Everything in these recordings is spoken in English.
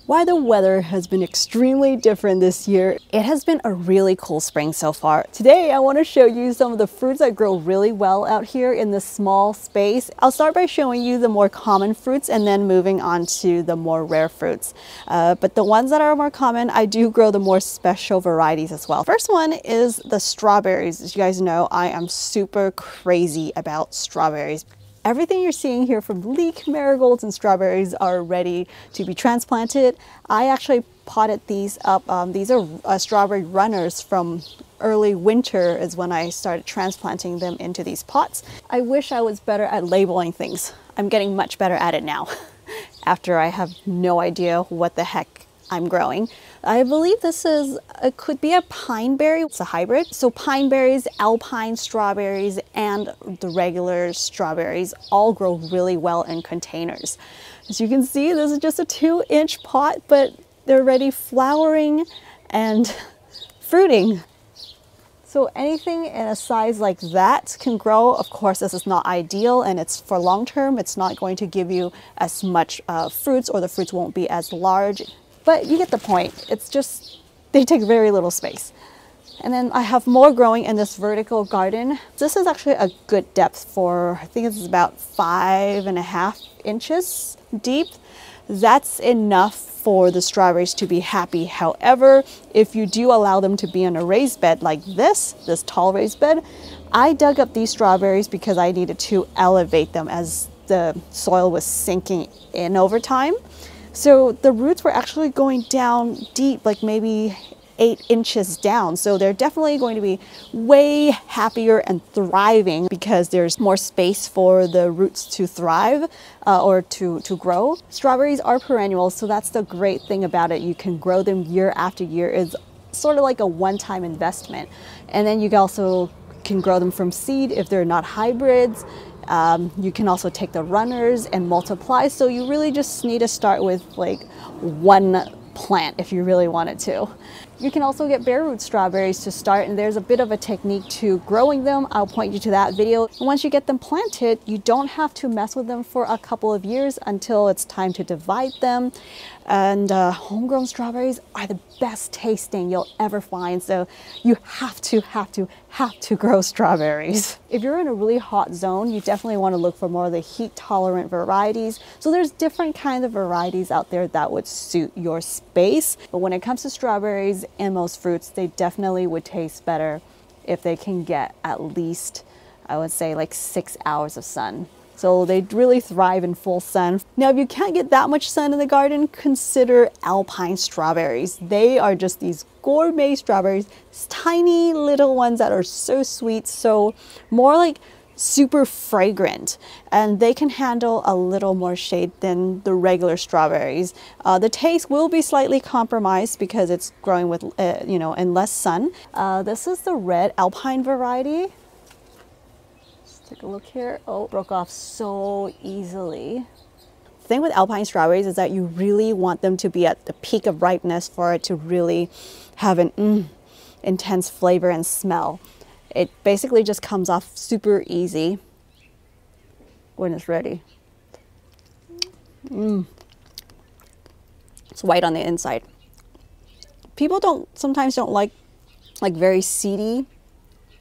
Why the weather has been extremely different this year. It has been a really cool spring so far. Today I want to show you some of the fruits that grow really well out here in this small space. I'll start by showing you the more common fruits and then moving on to the more rare fruits. But the ones that are more common, I do grow the more special varieties as well. First one is the strawberries. As you guys know, I am super crazy about strawberries. Everything you're seeing here from leek, marigolds, and strawberries are ready to be transplanted. I actually potted these up. These are strawberry runners from early winter is when I started transplanting them into these pots. I wish I was better at labeling things. I'm getting much better at it now after I have no idea what the heck I'm growing. I believe this is, it could be a pineberry. It's a hybrid. So pineberries, Alpine strawberries, and the regular strawberries all grow really well in containers. As you can see, this is just a 2-inch pot, but they're already flowering and fruiting. So anything in a size like that can grow. Of course, this is not ideal and it's for long term. It's not going to give you as much fruits, or the fruits won't be as large. But you get the point. It's just, they take very little space. And then I have more growing in this vertical garden. This is actually a good depth for, I think it's about 5.5 inches deep. That's enough for the strawberries to be happy. However, if you do allow them to be on a raised bed like this tall raised bed, I dug up these strawberries because I needed to elevate them as the soil was sinking in over time. So the roots were actually going down deep, like maybe 8 inches down. So they're definitely going to be way happier and thriving because there's more space for the roots to thrive or to grow. Strawberries are perennial, so that's the great thing about it. You can grow them year after year. It's sort of like a one-time investment. And then you also can grow them from seed if they're not hybrids. You can also take the runners and multiply. So you really just need to start with like one plant if you really wanted to. You can also get bare root strawberries to start, and there's a bit of a technique to growing them. I'll point you to that video. And once you get them planted, you don't have to mess with them for a couple of years until it's time to divide them. And homegrown strawberries are the best tasting you'll ever find. So you have to grow strawberries. If you're in a really hot zone, you definitely want to look for more of the heat tolerant varieties. So there's different kinds of varieties out there that would suit your space. But when it comes to strawberries and most fruits, they definitely would taste better if they can get at least, I would say, like 6 hours of sun. So they really thrive in full sun. Now, if you can't get that much sun in the garden, consider Alpine strawberries. They are just these gourmet strawberries, tiny little ones that are so sweet, so more like super fragrant, and they can handle a little more shade than the regular strawberries. The taste will be slightly compromised because it's growing with, in less sun. This is the red Alpine variety. Take a look here. Oh, broke off so easily. The thing with Alpine strawberries is that you really want them to be at the peak of ripeness for it to really have an intense flavor and smell. It basically just comes off super easy when it's ready. It's white on the inside. People sometimes don't like very seedy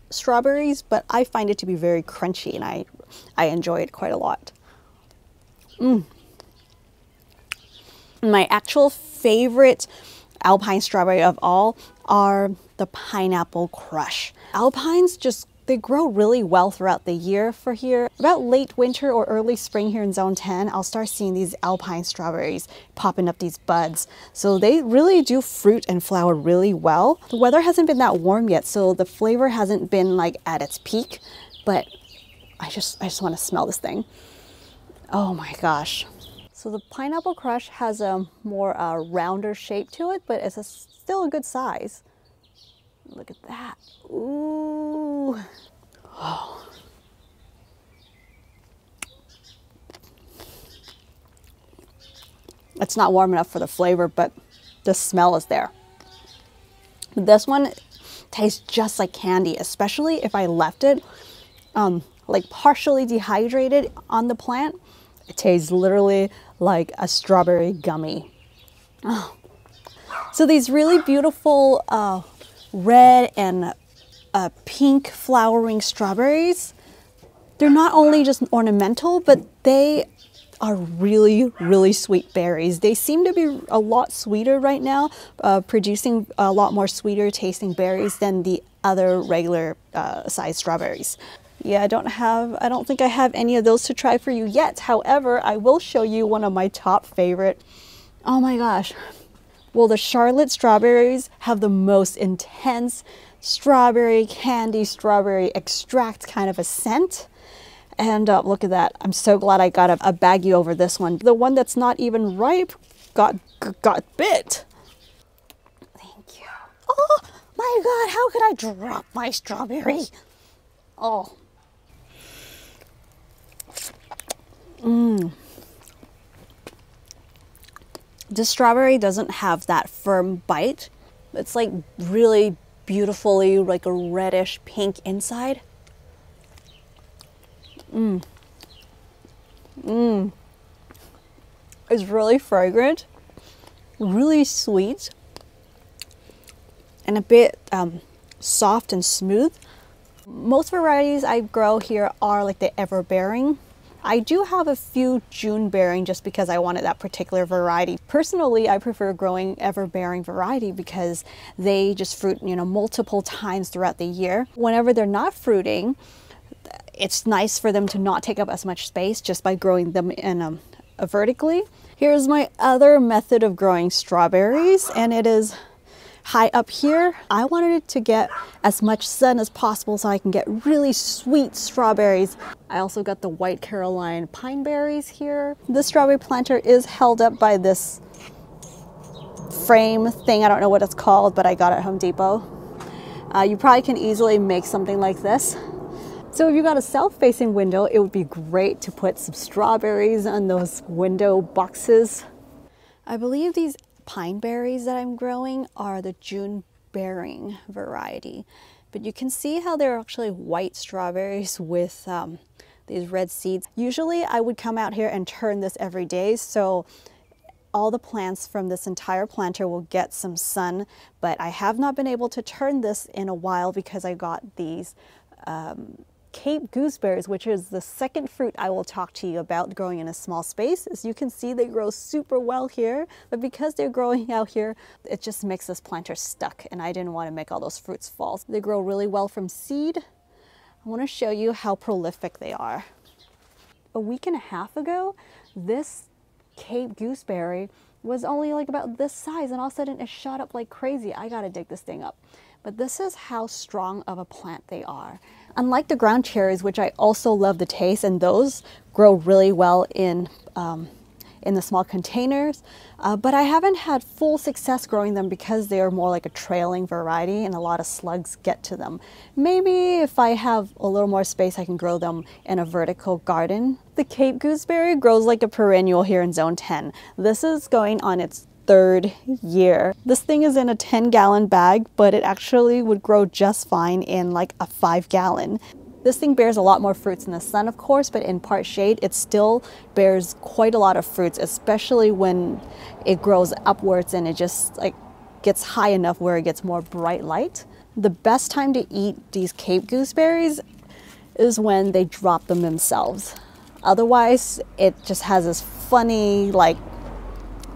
strawberries, but I find it to be very crunchy, and I enjoy it quite a lot. My actual favorite Alpine strawberry of all are the Pineapple Crush. Alpines they grow really well throughout the year for here. About late winter or early spring here in Zone 10, I'll start seeing these Alpine strawberries popping up these buds. So they really do fruit and flower really well. The weather hasn't been that warm yet, so the flavor hasn't been like at its peak, but I just want to smell this thing. Oh my gosh. So the Pineapple Crush has a more rounder shape to it, but it's still a good size. Look at that. Ooh. Oh. It's not warm enough for the flavor, but the smell is there. This one tastes just like candy, especially if I left it like partially dehydrated on the plant. It tastes literally like a strawberry gummy. So these really beautiful red and pink flowering strawberries, they're not only just ornamental, but they are really, really sweet berries. They seem to be a lot sweeter right now, producing a lot more sweeter tasting berries than the other regular sized strawberries. Yeah, I don't think I have any of those to try for you yet. However, I will show you one of my top favorite. Oh my gosh. Well, the Charlotte strawberries have the most intense strawberry candy, strawberry extract kind of a scent. And look at that. I'm so glad I got a baggie over this one. The one that's not even ripe got bit. Thank you. Oh my God, how could I drop my strawberry? Oh. This strawberry doesn't have that firm bite. It's like really beautifully like a reddish pink inside. It's really fragrant, really sweet, and a bit soft and smooth. Most varieties I grow here are like the ever-bearing. I do have a few June-bearing just because I wanted that particular variety. Personally, I prefer growing ever-bearing variety because they just fruit, multiple times throughout the year. Whenever they're not fruiting, it's nice for them to not take up as much space just by growing them in vertically. Here's my other method of growing strawberries, and it is high up here. I wanted it to get as much sun as possible so I can get really sweet strawberries. I also got the white Caroline pine berries here. This strawberry planter is held up by this frame thing. I don't know what it's called, but I got it at Home Depot. You probably can easily make something like this. So if you got a south-facing window, it would be great to put some strawberries on those window boxes. I believe these pine berries that I'm growing are the June bearing variety, but you can see how they're actually white strawberries with these red seeds. Usually I would come out here and turn this every day, so all the plants from this entire planter will get some sun, but I have not been able to turn this in a while because I got these Cape gooseberries, which is the second fruit I will talk to you about growing in a small space. As you can see, they grow super well here, but because they're growing out here, it just makes this planter stuck, and I didn't want to make all those fruits fall. They grow really well from seed. I want to show you how prolific they are. A week and a half ago, this Cape gooseberry was only like about this size, and all of a sudden it shot up like crazy. I gotta dig this thing up. But this is how strong of a plant they are. Unlike the ground cherries, which I also love the taste, and those grow really well in the small containers, but I haven't had full success growing them because they are more like a trailing variety and a lot of slugs get to them. Maybe if I have a little more space, I can grow them in a vertical garden. The Cape gooseberry grows like a perennial here in Zone 10. This is going on its third year. This thing is in a 10-gallon bag, but it actually would grow just fine in like a 5-gallon. This thing bears a lot more fruits in the sun, of course, but in part shade, it still bears quite a lot of fruits, especially when it grows upwards and it just like gets high enough where it gets more bright light. The best time to eat these Cape gooseberries is when they drop them themselves. Otherwise, it just has this funny, like,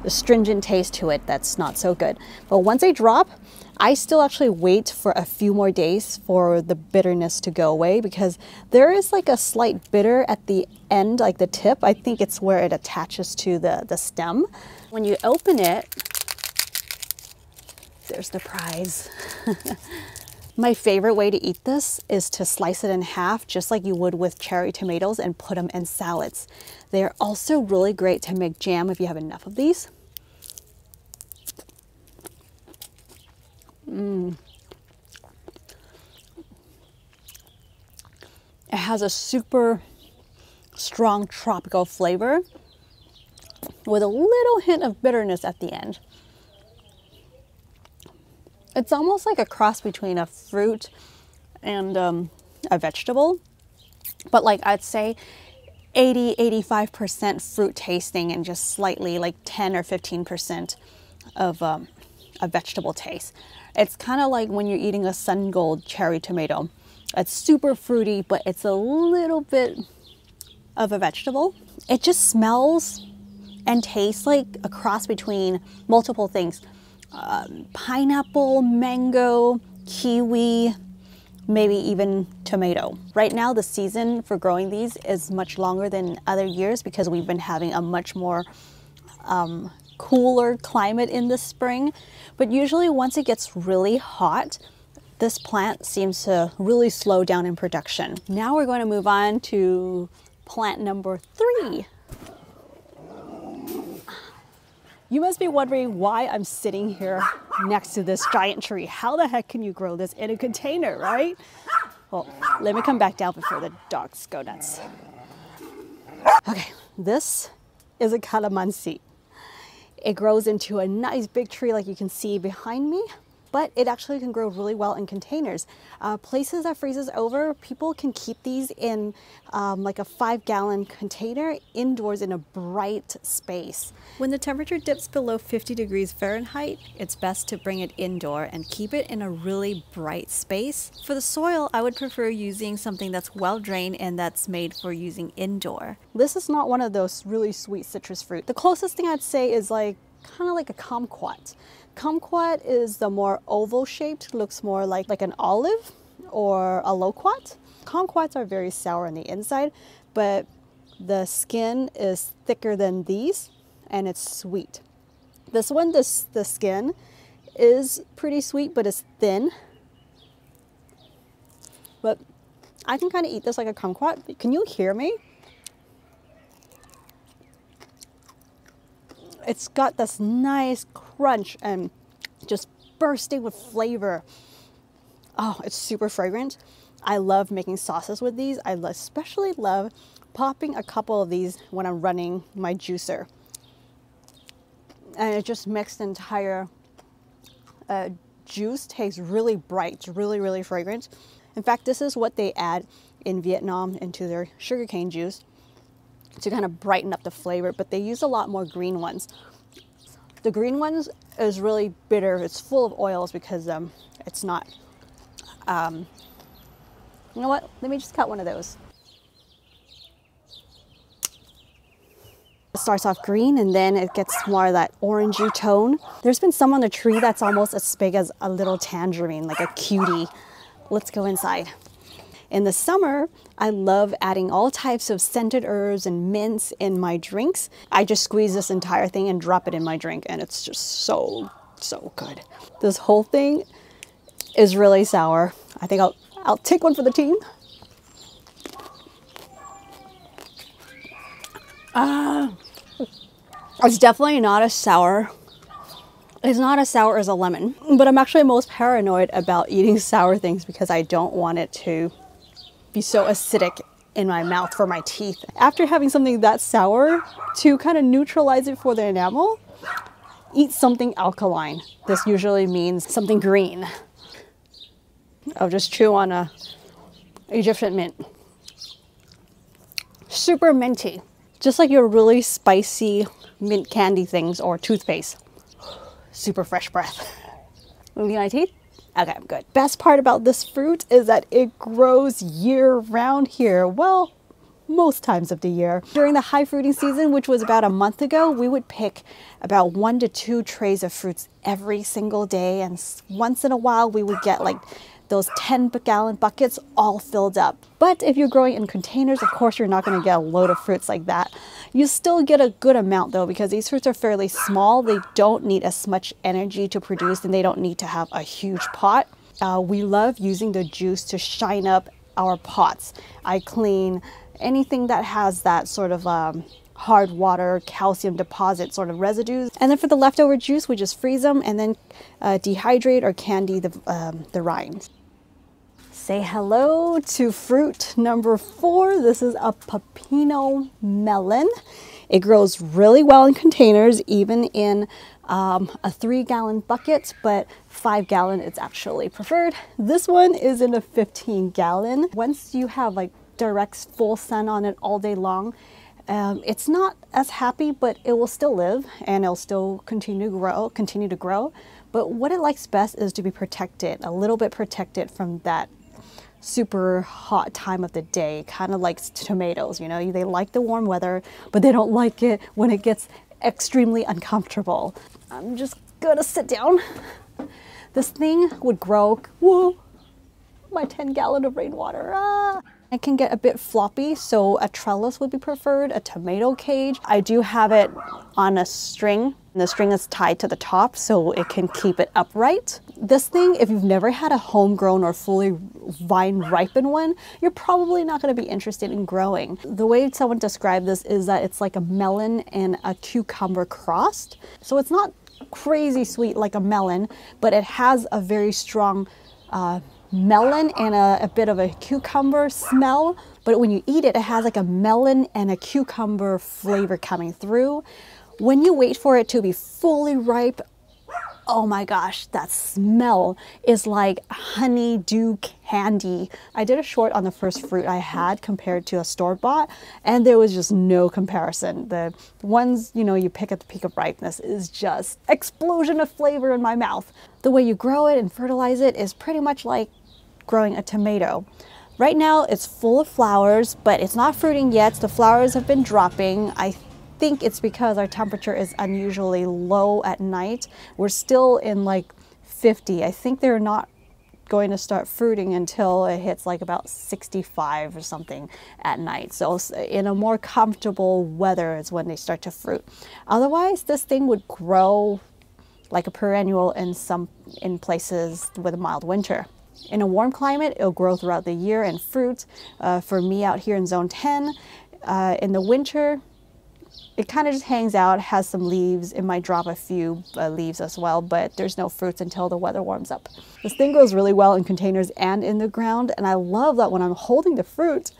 astringent taste to it that's not so good. But once they drop, I still actually wait for a few more days for the bitterness to go away, because there is like a slight bitter at the end, like the tip. I think it's where it attaches to the stem. When you open it, there's the prize. My favorite way to eat this is to slice it in half, just like you would with cherry tomatoes, and put them in salads. They are also really great to make jam if you have enough of these. It has a super strong tropical flavor with a little hint of bitterness at the end. It's almost like a cross between a fruit and a vegetable, but like I'd say 80–85% fruit tasting and just slightly like 10 or 15% a vegetable taste. It's kind of like when you're eating a sun gold cherry tomato. It's super fruity, but it's a little bit of a vegetable. It just smells and tastes like a cross between multiple things. Pineapple, mango, kiwi, maybe even tomato. Right now, the season for growing these is much longer than other years because we've been having a much more cooler climate in the spring. But usually once it gets really hot, this plant seems to really slow down in production. Now we're going to move on to plant number 3. You must be wondering why I'm sitting here next to this giant tree. How the heck can you grow this in a container, right? Well, let me come back down before the dogs go nuts. Okay, this is a Calamansi. It grows into a nice big tree like you can see behind me, but it actually can grow really well in containers. Places that freezes over, people can keep these in like a 5-gallon container indoors in a bright space. When the temperature dips below 50 degrees Fahrenheit, it's best to bring it indoor and keep it in a really bright space. For the soil, I would prefer using something that's well drained and that's made for using indoor. This is not one of those really sweet citrus fruit. The closest thing I'd say is like kind of like a kumquat. Kumquat is the more oval shaped, looks more like an olive or a loquat. Kumquats are very sour on the inside, but the skin is thicker than these and it's sweet. This one, the skin is pretty sweet, but it's thin. But I can kind of eat this like a kumquat. Can you hear me? It's got this nice crunch and just bursting with flavor. Oh, it's super fragrant. I love making sauces with these. I especially love popping a couple of these when I'm running my juicer. And it just makes the entire juice taste really bright. It's really, really fragrant. In fact, this is what they add in Vietnam into their sugarcane juice to kind of brighten up the flavor, but they use a lot more green ones. The green ones is really bitter. It's full of oils because it's not. You know what? Let me just cut one of those. It starts off green and then it gets more of that orangey tone. There's been some on the tree that's almost as big as a little tangerine, like a cutie. Let's go inside. In the summer, I love adding all types of scented herbs and mints in my drinks. I just squeeze this entire thing and drop it in my drink, and it's just so good. This whole thing is really sour. I think I'll take one for the team. It's definitely not as sour. It's not as sour as a lemon, but I'm actually most paranoid about eating sour things because I don't want it to be so acidic in my mouth for my teeth. After having something that sour, to kind of neutralize it for the enamel, eat something alkaline. This usually means something green. I'll just chew on a Egyptian mint. Super minty, just like your really spicy mint candy things or toothpaste. Super fresh breath. Moving my teeth? Okay, I'm good. Best part about this fruit is that it grows year round here. Well, most times of the year. During the high fruiting season, which was about a month ago, we would pick about 1 to 2 trays of fruits every single day. And once in a while, we would get like those 10-gallon buckets all filled up. But if you're growing in containers, of course, you're not going to get a load of fruits like that. You still get a good amount though, because these fruits are fairly small. They don't need as much energy to produce and they don't need to have a huge pot. We love using the juice to shine up our pots. I clean anything that has that sort of hard water, calcium deposit sort of residues. And then for the leftover juice, we just freeze them and then dehydrate or candy the rinds. Say hello to fruit number 4. This is a Pepino Melon. It grows really well in containers, even in a 3-gallon bucket, but 5-gallon is actually preferred. This one is in a 15-gallon. Once you have like direct full sun on it all day long, It's not as happy, but it will still live and it'll still continue to grow. But what it likes best is to be protected, a little bit protected from that super hot time of the day, kind of like tomatoes, you know, they like the warm weather, but they don't like it when it gets extremely uncomfortable. I'm just gonna sit down. This thing would grow, whoa, my 10-gallon of rainwater. It can get a bit floppy, so a trellis would be preferred, a tomato cage. I do have it on a string. The string is tied to the top so it can keep it upright. This thing, if you've never had a homegrown or fully vine ripened one, you're probably not going to be interested in growing. The way someone described this is that it's like a melon and a cucumber crossed. So it's not crazy sweet like a melon, but it has a very strong melon and a bit of a cucumber smell. But when you eat it, it has like a melon and a cucumber flavor coming through. When you wait for it to be fully ripe, oh my gosh, that smell is like honeydew candy. I did a short on the first fruit I had compared to a store-bought, and there was just no comparison. The ones, you know, you pick at the peak of ripeness is just explosion of flavor in my mouth. The way you grow it and fertilize it is pretty much like growing a tomato. Right now it's full of flowers, but it's not fruiting yet. The flowers have been dropping. I think it's because our temperature is unusually low at night. We're still in like 50. I think they're not going to start fruiting until it hits like about 65 or something at night. So in a more comfortable weather is when they start to fruit. Otherwise, this thing would grow like a perennial in places with a mild winter. In a warm climate, it'll grow throughout the year and fruit. For me out here in zone 10, in the winter, it kind of just hangs out, has some leaves. It might drop a few leaves as well, but there's no fruits until the weather warms up. This thing grows really well in containers and in the ground, and I love that when I'm holding the fruit,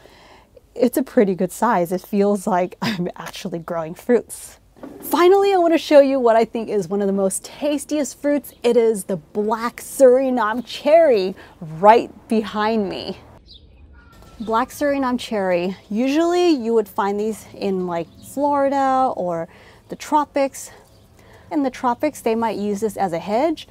it's a pretty good size. It feels like I'm actually growing fruits. Finally, I want to show you what I think is one of the most tastiest fruits. It is the black Surinam cherry right behind me. Black Surinam cherry, usually you would find these in like Florida or the tropics. In the tropics, they might use this as a hedge.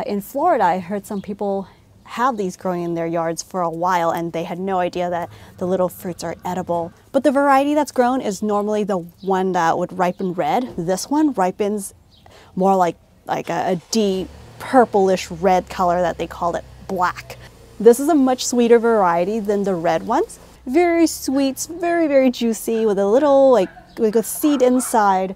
In Florida, I heard some people have these growing in their yards for a while and they had no idea that the little fruits are edible. But the variety that's grown is normally the one that would ripen red. This one ripens more like a deep purplish red color that they call it black. This is a much sweeter variety than the red ones. Very sweet, very, very juicy with a little like a seed inside.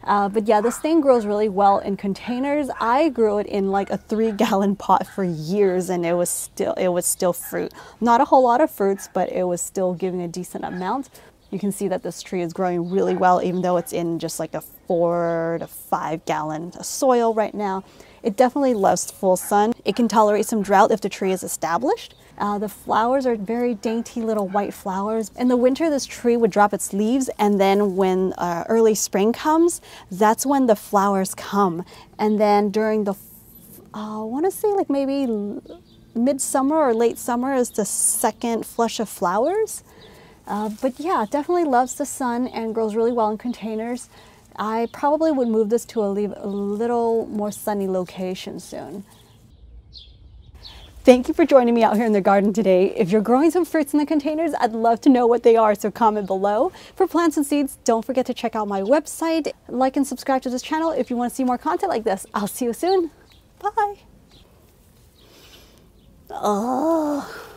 But yeah, this thing grows really well in containers. I grew it in like a 3-gallon pot for years and it was still fruit. Not a whole lot of fruits, but it was still giving a decent amount. You can see that this tree is growing really well, even though it's in just like a 4 to 5 gallon soil right now. It definitely loves full sun. It can tolerate some drought if the tree is established. The flowers are very dainty little white flowers. In the winter, this tree would drop its leaves, and then when early spring comes, that's when the flowers come. And then during the, I want to say like maybe midsummer or late summer is the second flush of flowers. But yeah, definitely loves the sun and grows really well in containers. I probably would move this to a little more sunny location soon. Thank you for joining me out here in the garden today. If you're growing some fruits in the containers, I'd love to know what they are, so comment below. For plants and seeds, don't forget to check out my website. Like and subscribe to this channel if you want to see more content like this. I'll see you soon. Bye. Oh.